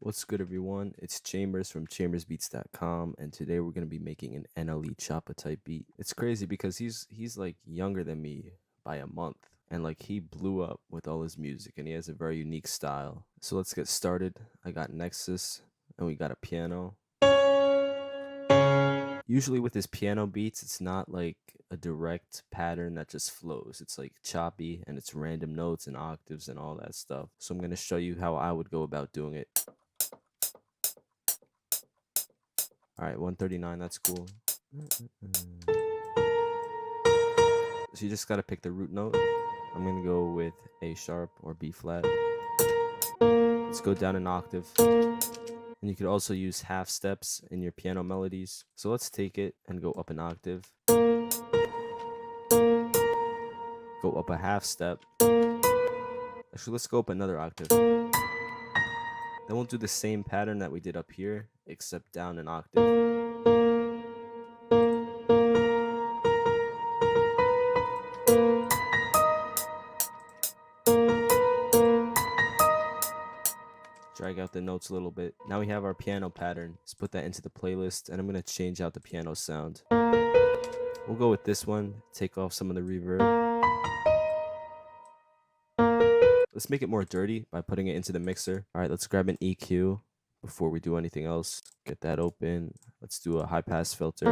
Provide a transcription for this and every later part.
What's good, everyone? It's Chambers from chambersbeats.com, and today we're gonna be making an Nle Choppa type beat. It's crazy because he's like younger than me by a month, and like he blew up with all his music, and he has a very unique style. So let's get started. I got Nexus, and we got a piano. Usually with his piano beats, it's not like a direct pattern that just flows. It's like choppy, and it's random notes and octaves and all that stuff. So I'm gonna show you how I would go about doing it. All right, 139, that's cool. So you just gotta pick the root note. I'm gonna go with A sharp or B flat. Let's go down an octave. And you could also use half steps in your piano melodies. So let's take it and go up an octave. Go up a half step. Actually, let's go up another octave. Then we'll do the same pattern that we did up here, except down an octave. Drag out the notes a little bit. Now we have our piano pattern. Let's put that into the playlist, and I'm going to change out the piano sound. We'll go with this one, take off some of the reverb. Let's make it more dirty by putting it into the mixer. All right, let's grab an EQ before we do anything else. Get that open. Let's do a high pass filter.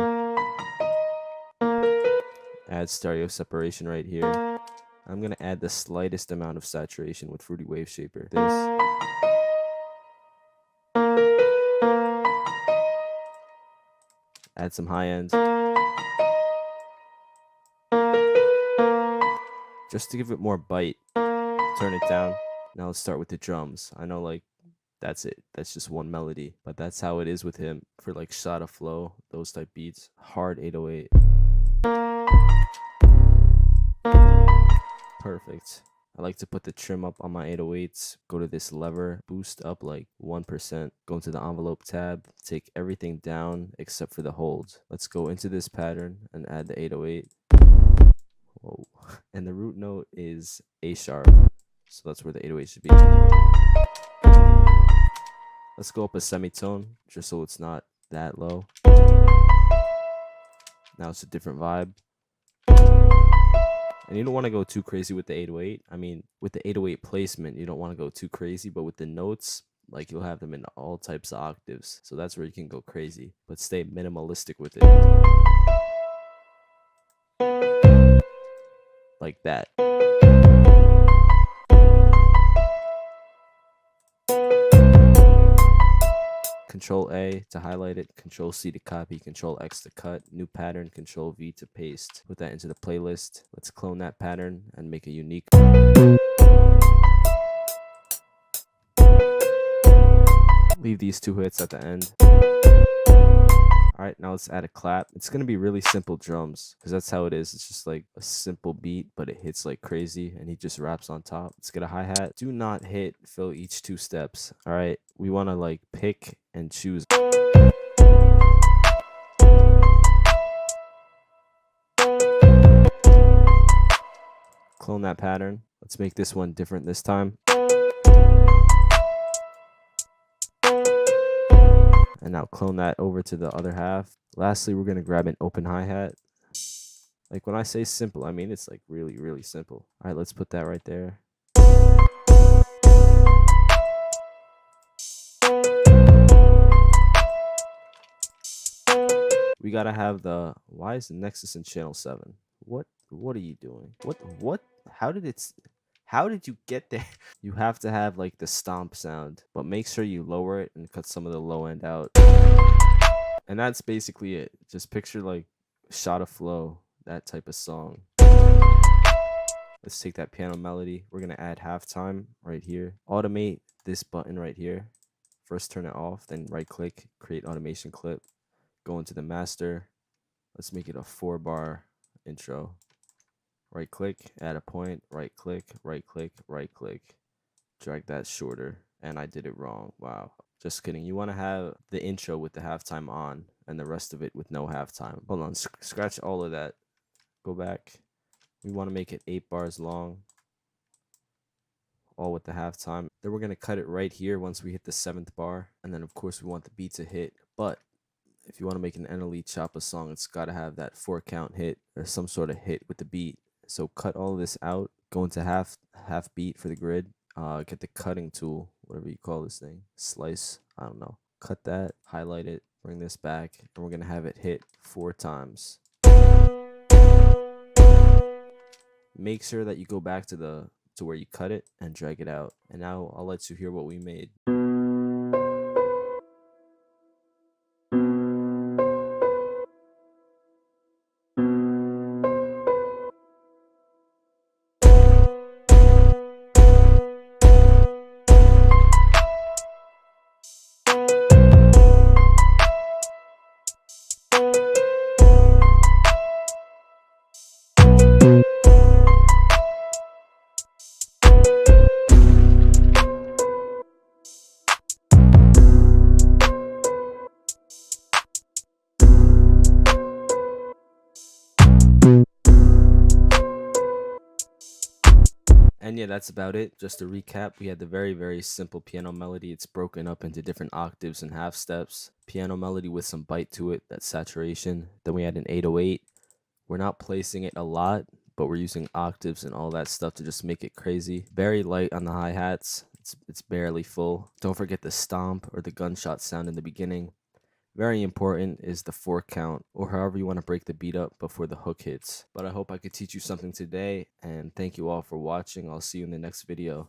Add stereo separation right here. I'm going to add the slightest amount of saturation with Fruity Wave Shaper. This. Add some high end. Just to give it more bite. Turn it down. Now let's start with the drums. I know, like, that's it. That's just one melody. But that's how it is with him for like Shotta flow, those type beats. Hard 808. Perfect. I like to put the trim up on my 808s. Go to this lever, boost up like 1%. Go into the envelope tab, take everything down except for the hold. Let's go into this pattern and add the 808. Whoa. And the root note is A sharp. So that's where the 808 should be. Let's go up a semitone, just so it's not that low. Now it's a different vibe. And you don't want to go too crazy with the 808. I mean, with the 808 placement, you don't want to go too crazy, but with the notes, like, you'll have them in all types of octaves. So that's where you can go crazy, but stay minimalistic with it. Like that. Control A to highlight it, Control C to copy, Control X to cut, new pattern, Control V to paste. Put that into the playlist. Let's clone that pattern and make a unique. Leave these two hits at the end. Alright, now let's add a clap. It's going to be really simple drums, because that's how it is. It's just like a simple beat, but it hits like crazy, and he just raps on top. Let's get a hi-hat. Do not hit fill each 2 steps. Alright, we want to like pick and choose. Clone that pattern. Let's make this one different this time. And now clone that over to the other half. Lastly, we're going to grab an open hi-hat. Like, when I say simple, I mean it's like really, really simple. All right, let's put that right there. We got to have the... Why is the Nexus in channel 7? What are you doing? What? How did you get there? You have to have like the stomp sound, but make sure you lower it and cut some of the low end out. And that's basically it. Just picture like Shotta flow, that type of song. Let's take that piano melody. We're gonna add halftime right here. Automate this button right here. First turn it off, then right click, create automation clip. Go into the master. Let's make it a 4-bar intro. Right click, add a point, right click, right click, right click. Drag that shorter. And I did it wrong. Wow. Just kidding. You want to have the intro with the halftime on and the rest of it with no halftime. Hold on. Scratch all of that. Go back. We want to make it 8 bars long. all with the halftime. Then we're gonna cut it right here once we hit the 7th bar, and then of course we want the beat to hit. But if you want to make an Nle Choppa song, it's got to have that 4 count hit or some sort of hit with the beat. So cut all this out, go into half beat for the grid, get the cutting tool, whatever you call this thing, slice, I don't know. Cut that, highlight it, bring this back, and we're gonna have it hit 4 times. Make sure that you go back to where you cut it and drag it out. And now I'll let you hear what we made. And yeah, that's about it. Just to recap, we had the very simple piano melody. It's broken up into different octaves and half steps. Piano melody with some bite to it, that saturation. Then we had an 808. We're not placing it a lot, but we're using octaves and all that stuff to just make it crazy. Very light on the hi-hats. It's barely full. Don't forget the stomp or the gunshot sound in the beginning. Very important is the 4 count, or however you want to break the beat up before the hook hits. But I hope I could teach you something today, and thank you all for watching. I'll see you in the next video.